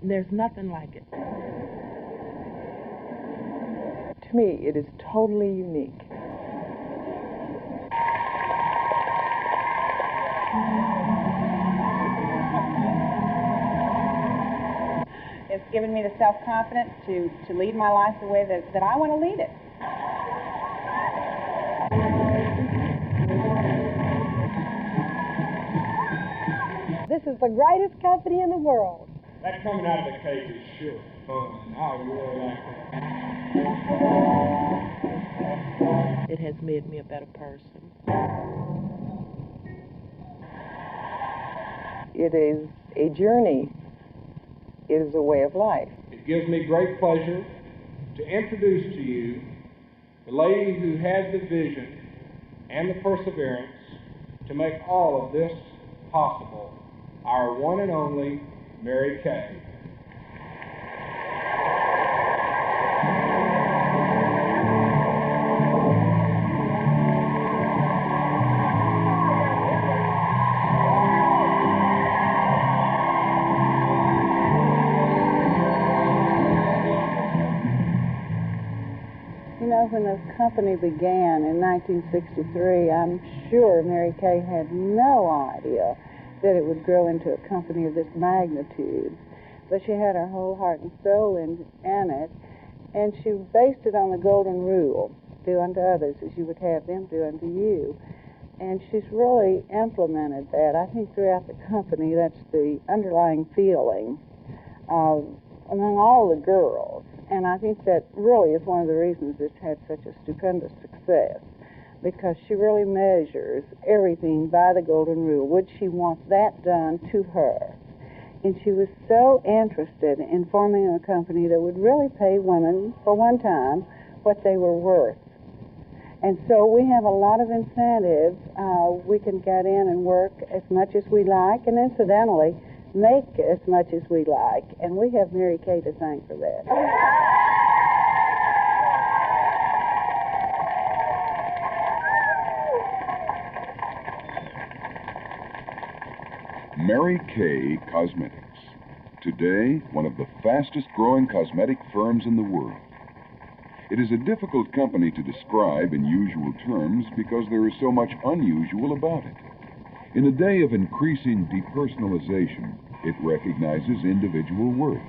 There's nothing like it. To me, it is totally unique. It's given me the self-confidence to lead my life the way that I want to lead it. This is the greatest company in the world. That coming out of the cake is sure fun. I really like that. It has made me a better person. It is a journey. It is a way of life. It gives me great pleasure to introduce to you the lady who had the vision and the perseverance to make all of this possible, our one and only Mary Kay. You know, when the company began in 1963, I'm sure Mary Kay had no idea that it would grow into a company of this magnitude. But she had her whole heart and soul in it, and she based it on the golden rule, do unto others as you would have them do unto you. And she's really implemented that. I think throughout the company, that's the underlying feeling among all the girls. And I think that really is one of the reasons it's had such a stupendous success, because she really measures everything by the golden rule. Would she want that done to her? And she was so interested in forming a company that would really pay women, for one time, what they were worth. And so we have a lot of incentives. We can get in and work as much as we like, and incidentally, make as much as we like. And we have Mary Kay to thank for that. Mary Kay Cosmetics. Today, one of the fastest growing cosmetic firms in the world. It is a difficult company to describe in usual terms because there is so much unusual about it. In a day of increasing depersonalization, it recognizes individual worth.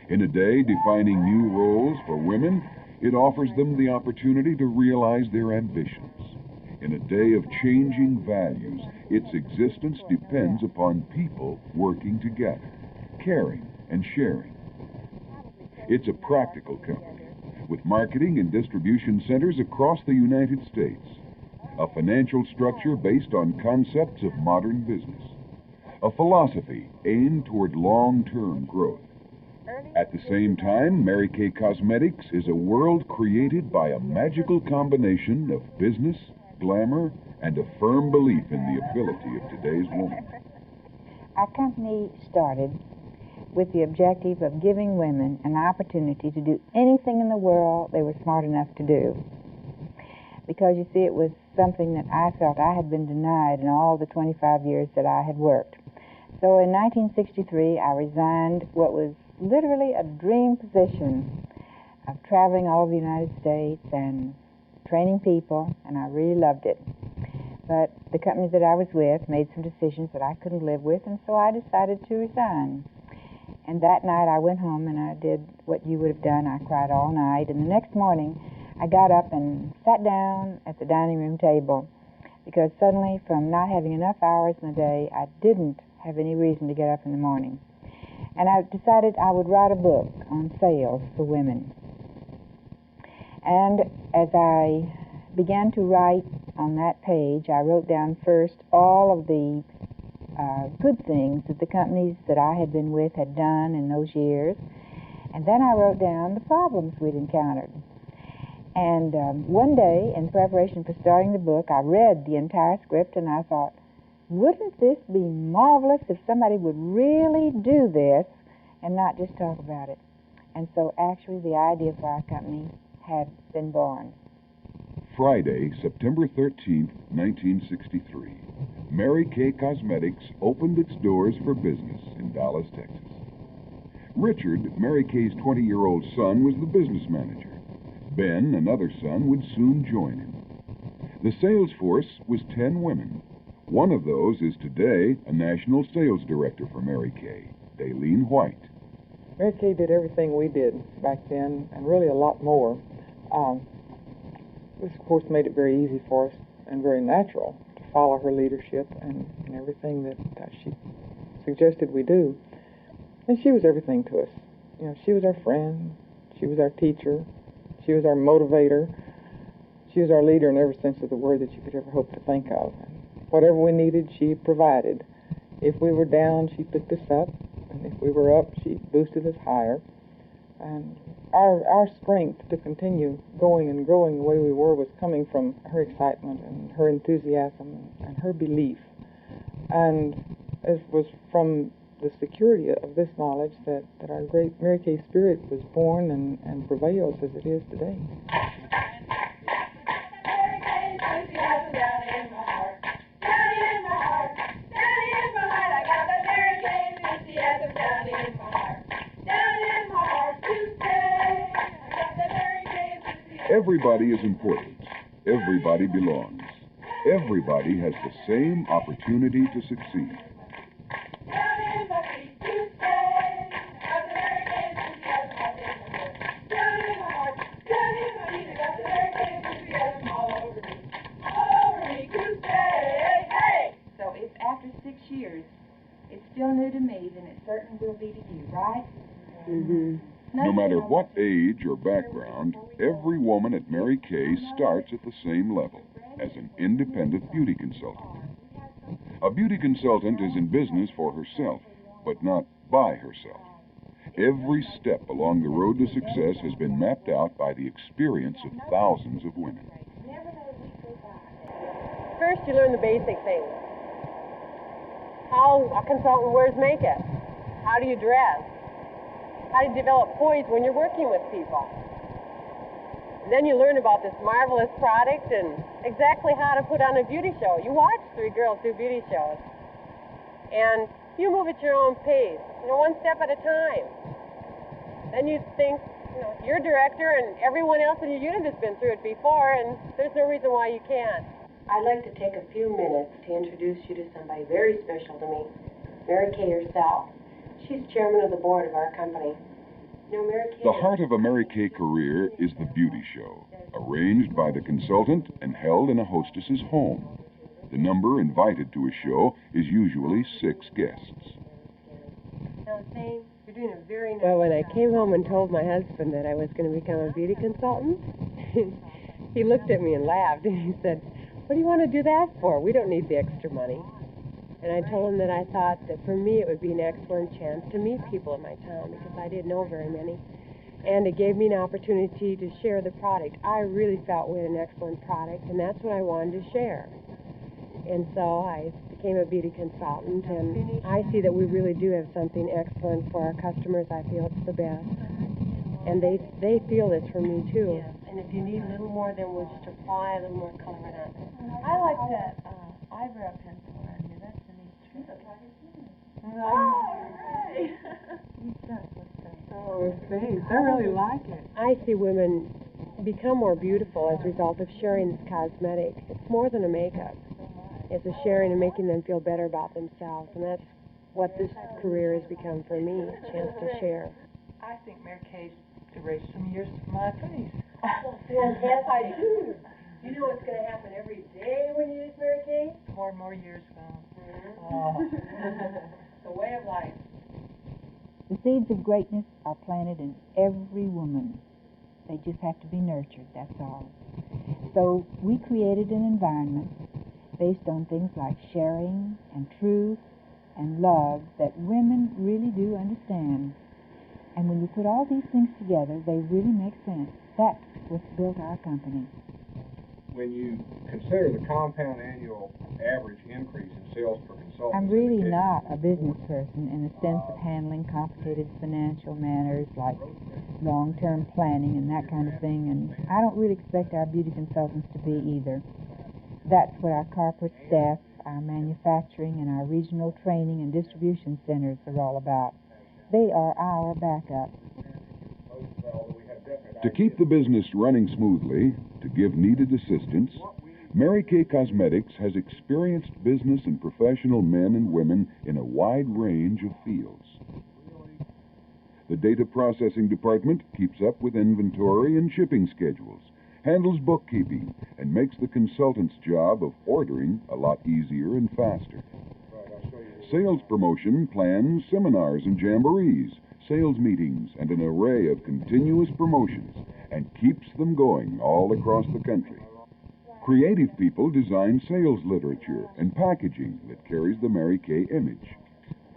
In a day defining new roles for women, it offers them the opportunity to realize their ambitions. In a day of changing values, its existence depends upon people working together, caring and sharing. It's a practical company with marketing and distribution centers across the United States, a financial structure based on concepts of modern business, a philosophy aimed toward long-term growth. At the same time, Mary Kay Cosmetics is a world created by a magical combination of business, glamour, and a firm belief in the ability of today's woman. Our company started with the objective of giving women an opportunity to do anything in the world they were smart enough to do. Because, you see, it was something that I felt I had been denied in all the 25 years that I had worked. So in 1963, I resigned what was literally a dream position of traveling all over the United States and training people, and I really loved it. But the company that I was with made some decisions that I couldn't live with, and so I decided to resign. And that night I went home and I did what you would have done. I cried all night, and the next morning I got up and sat down at the dining room table, because suddenly, from not having enough hours in the day, I didn't have any reason to get up in the morning. And I decided I would write a book on sales for women. And as I began to write on that page, I wrote down first all of the good things that the companies that I had been with had done in those years. And then I wrote down the problems we'd encountered. And one day, in preparation for starting the book, I read the entire script and I thought, wouldn't this be marvelous if somebody would really do this and not just talk about it? And so actually the idea for our company had been born. Friday, September 13th, 1963, Mary Kay Cosmetics opened its doors for business in Dallas, Texas. Richard, Mary Kay's 20-year-old son, was the business manager. Ben, another son, would soon join him. The sales force was 10 women. One of those is today a national sales director for Mary Kay, Daylene White. Mary Kay did everything we did back then, and really a lot more. This, of course, made it very easy for us and very natural to follow her leadership and everything that she suggested we do. And she was everything to us. You know, she was our friend, she was our teacher, she was our motivator, she was our leader in every sense of the word that you could ever hope to think of. And whatever we needed, she provided. If we were down, she picked us up, and if we were up, she boosted us higher. And our strength to continue going and growing the way we were was coming from her excitement and her enthusiasm and her belief. And it was from the security of this knowledge that our great Mary Kay spirit was born and prevails as it is today. Everybody is important. Everybody belongs. Everybody has the same opportunity to succeed. So if after 6 years it's still new to me, then it certainly will be to you, right? Mm-hmm. No matter what age or background, every woman at Mary Kay starts at the same level, as an independent beauty consultant. A beauty consultant is in business for herself, but not by herself. Every step along the road to success has been mapped out by the experience of thousands of women. First, you learn the basic things. How a consultant wears makeup. How do you dress? How to develop poise when you're working with people. Then you learn about this marvelous product and exactly how to put on a beauty show. You watch 3 girls do beauty shows. And you move at your own pace, one step at a time. Then you think, you're director and everyone else in your unit has been through it before, and there's no reason why you can't. I'd like to take a few minutes to introduce you to somebody very special to me, Mary Kay herself. She's chairman of the board of our company. Mary Kay. The heart of a Mary Kay career is the beauty show, arranged by the consultant and held in a hostess's home. The number invited to a show is usually 6 guests. Now, Zane, you're doing a very nice Well, when I job. came home and told my husband that I was going to become a beauty consultant, he looked at me and laughed, and he said, "What do you want to do that for? We don't need the extra money." And I told him that I thought that for me it would be an excellent chance to meet people in my town because I didn't know very many. And it gave me an opportunity to share the product. I really felt we had an excellent product, and that's what I wanted to share. And so I became a beauty consultant, and I see that we really do have something excellent for our customers. I feel it's the best. And they feel this from me, too. Yes, and if you need a little more, then we'll just apply a little more color on it. I like that eyebrow pencil on you. That's a neat trick. Oh, thanks. I really like it. I see women become more beautiful as a result of sharing this cosmetic. It's more than a makeup. It's a sharing and making them feel better about themselves. And that's what this career has become for me, a chance to share. I think Mary Kay's erased some years from my face. Yes, I do. You know what's going to happen every day when you use Mary Kay? More and more years gone. It's the way of life. The seeds of greatness are planted in every woman. They just have to be nurtured, that's all. So we created an environment based on things like sharing and truth and love that women really do understand. And when you put all these things together, they really make sense. That's what's built our company. When you consider the compound annual average increase in sales per consultant, I'm really not a business person in the sense of handling complicated financial matters like long-term planning and that kind of thing, and I don't really expect our beauty consultants to be either. That's what our corporate staff, our manufacturing, and our regional training and distribution centers are all about. They are our backup. To keep the business running smoothly, to give needed assistance, Mary Kay Cosmetics has experienced business and professional men and women in a wide range of fields. The data processing department keeps up with inventory and shipping schedules, handles bookkeeping, and makes the consultant's job of ordering a lot easier and faster. Sales promotion plans seminars and jamborees, sales meetings, and an array of continuous promotions, and keeps them going all across the country. Creative people design sales literature and packaging that carries the Mary Kay image.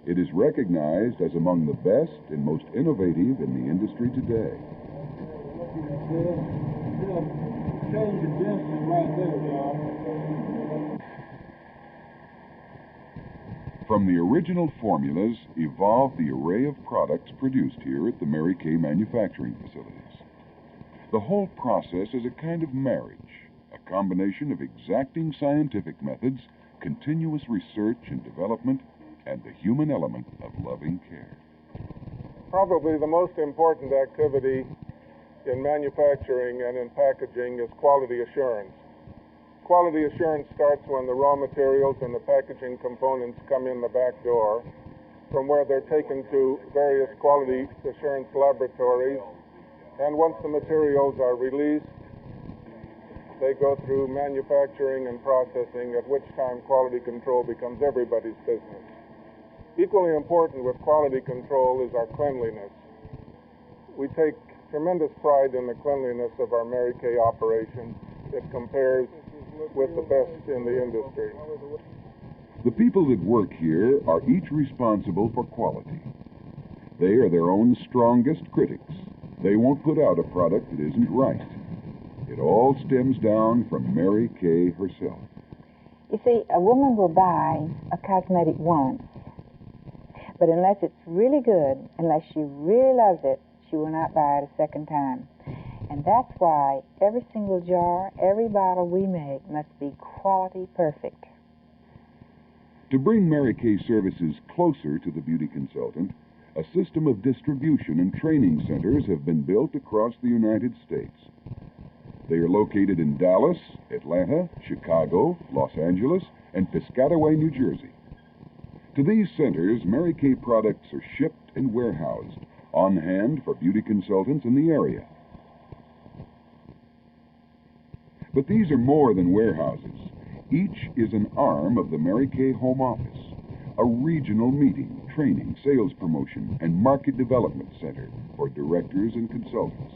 It is recognized as among the best and most innovative in the industry today. From the original formulas evolved the array of products produced here at the Mary Kay manufacturing facilities. The whole process is a kind of marriage, a combination of exacting scientific methods, continuous research and development, and the human element of loving care. Probably the most important activity in manufacturing and in packaging is quality assurance. Quality assurance starts when the raw materials and the packaging components come in the back door, from where they're taken to various quality assurance laboratories, and once the materials are released, they go through manufacturing and processing, at which time quality control becomes everybody's business. Equally important with quality control is our cleanliness. We take tremendous pride in the cleanliness of our Mary Kay operation. It compares with the best in the industry. The people that work here are each responsible for quality. They are their own strongest critics. They won't put out a product that isn't right. It all stems down from Mary Kay herself. You see, a woman will buy a cosmetic once, but unless it's really good, unless she really loves it, she will not buy it a second time. And that's why every single jar, every bottle we make must be quality perfect. To bring Mary Kay services closer to the beauty consultant, a system of distribution and training centers have been built across the United States. They are located in Dallas, Atlanta, Chicago, Los Angeles, and Piscataway, New Jersey. To these centers, Mary Kay products are shipped and warehoused on hand for beauty consultants in the area. But these are more than warehouses. Each is an arm of the Mary Kay Home Office, a regional meeting, training, sales promotion, and market development center for directors and consultants.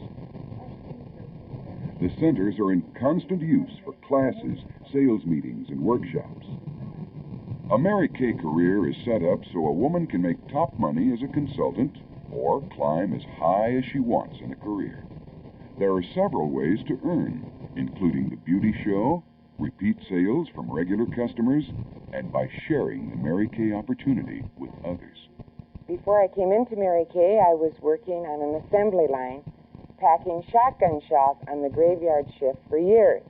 The centers are in constant use for classes, sales meetings, and workshops. A Mary Kay career is set up so a woman can make top money as a consultant or climb as high as she wants in a career. There are several ways to earn, including the beauty show, repeat sales from regular customers, and by sharing the Mary Kay opportunity with others. Before I came into Mary Kay, I was working on an assembly line, packing shotgun shells on the graveyard shift for years.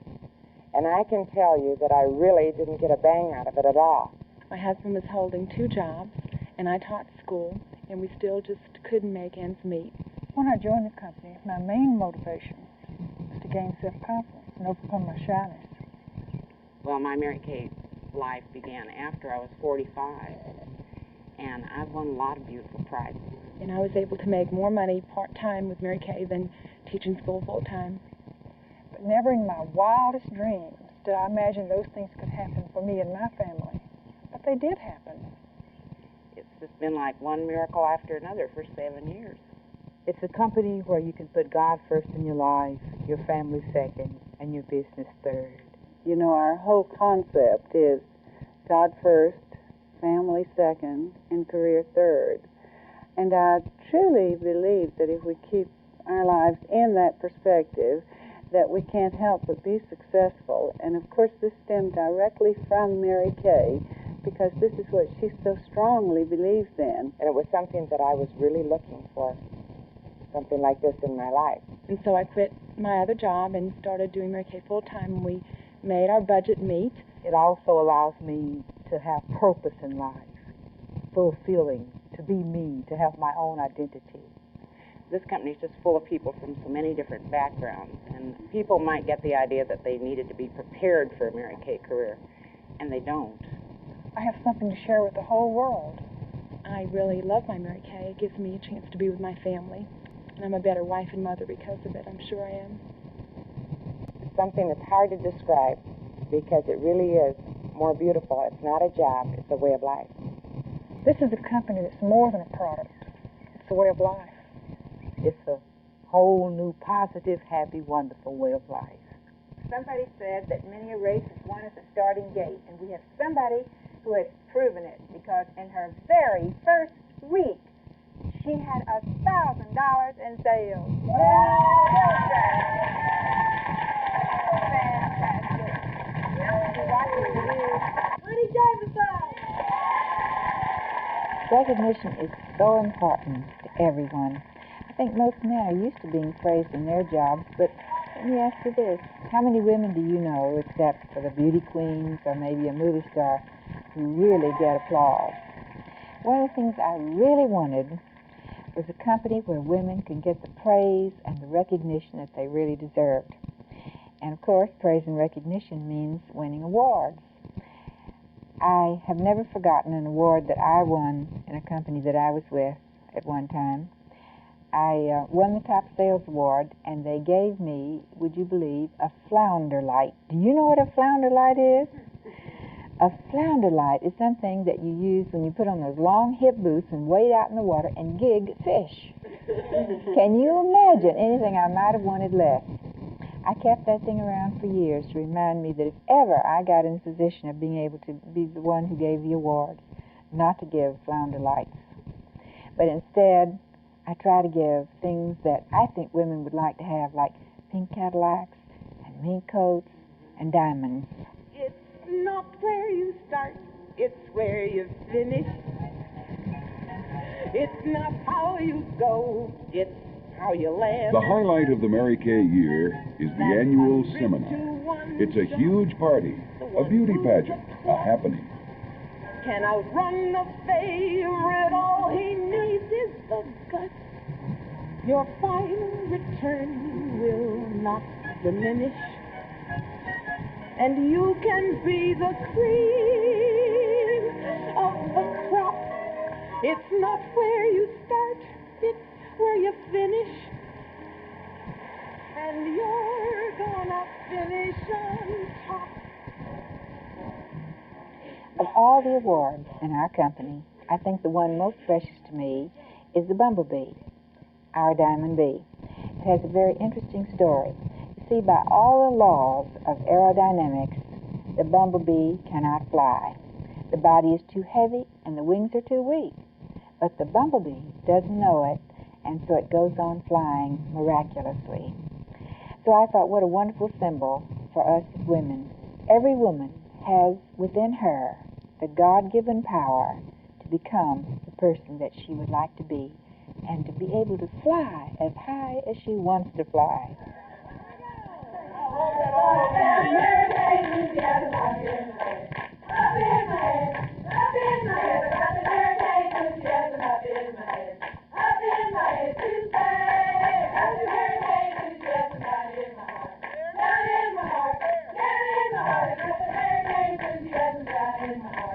And I can tell you that I really didn't get a bang out of it at all. My husband was holding 2 jobs, and I taught school, and we still just couldn't make ends meet. When I joined the company, my main motivation was to gain self-confidence and overcome my shyness. Well, my Mary Kay life began after I was 45, and I've won a lot of beautiful prizes. And I was able to make more money part-time with Mary Kay than teaching school full-time. But never in my wildest dreams did I imagine those things could happen for me and my family. But they did happen. It's just been like one miracle after another for 7 years. It's a company where you can put God first in your life, your family second, and your business third. You know, our whole concept is God first, family second, and career third. And I truly believe that if we keep our lives in that perspective, that we can't help but be successful. And of course, this stemmed directly from Mary Kay, because this is what she so strongly believes in. And it was something that I was really looking for, something like this in my life. And so I quit my other job and started doing Mary Kay full-time, and we made our budget meet. It also allows me to have purpose in life, fulfilling, to to be me, to have my own identity. This company is just full of people from so many different backgrounds, and people might get the idea that they needed to be prepared for a Mary Kay career, and they don't. I have something to share with the whole world. I really love my Mary Kay. It gives me a chance to be with my family, and I'm a better wife and mother because of it. I'm sure I am. It's something that's hard to describe because it really is more beautiful. It's not a job, it's a way of life. This is a company that's more than a product. It's a way of life. It's a whole new, positive, happy, wonderful way of life. Somebody said that many a race is won at the starting gate, and we have somebody who has proven it, because in her very first week, she had $1,000 in sales. Recognition is so important to everyone. I think most men are used to being praised in their jobs, but let me ask you this. How many women do you know, except for the beauty queens or maybe a movie star, who really get applause? One of the things I really wanted was a company where women could get the praise and the recognition that they really deserved. And of course, praise and recognition means winning awards. I have never forgotten an award that I won in a company that I was with at one time. I won the top sales award, and they gave me, would you believe, a flounder light. Do you know what a flounder light is? A flounder light is something that you use when you put on those long hip boots and wade out in the water and gig fish. Can you imagine anything I might have wanted less? I kept that thing around for years to remind me that if ever I got in the position of being able to be the one who gave the award, not to give flounder lights. But instead, I try to give things that I think women would like to have, like pink Cadillacs and mink coats and diamonds. It's not where you start, it's where you finish. It's not how you go, it's how you land. The highlight of the Mary Kay year is the annual seminar. It's a huge party, a beauty pageant, a happening. Can outrun a favorite, all he needs is the guts. Your final return will not diminish, and you can be the cream of the crop. It's not where you start, it's where you finish, and you're gonna finish on top. Of all the awards in our company, I think the one most precious to me is the Bumblebee, our Diamond Bee. It has a very interesting story. You see, by all the laws of aerodynamics, the Bumblebee cannot fly. The body is too heavy and the wings are too weak. But the Bumblebee doesn't know it, and so it goes on flying miraculously. So I thought, what a wonderful symbol for us as women. Every woman has within her the God-given power to become the person that she would like to be, and to be able to fly as high as she wants to fly. In my heart.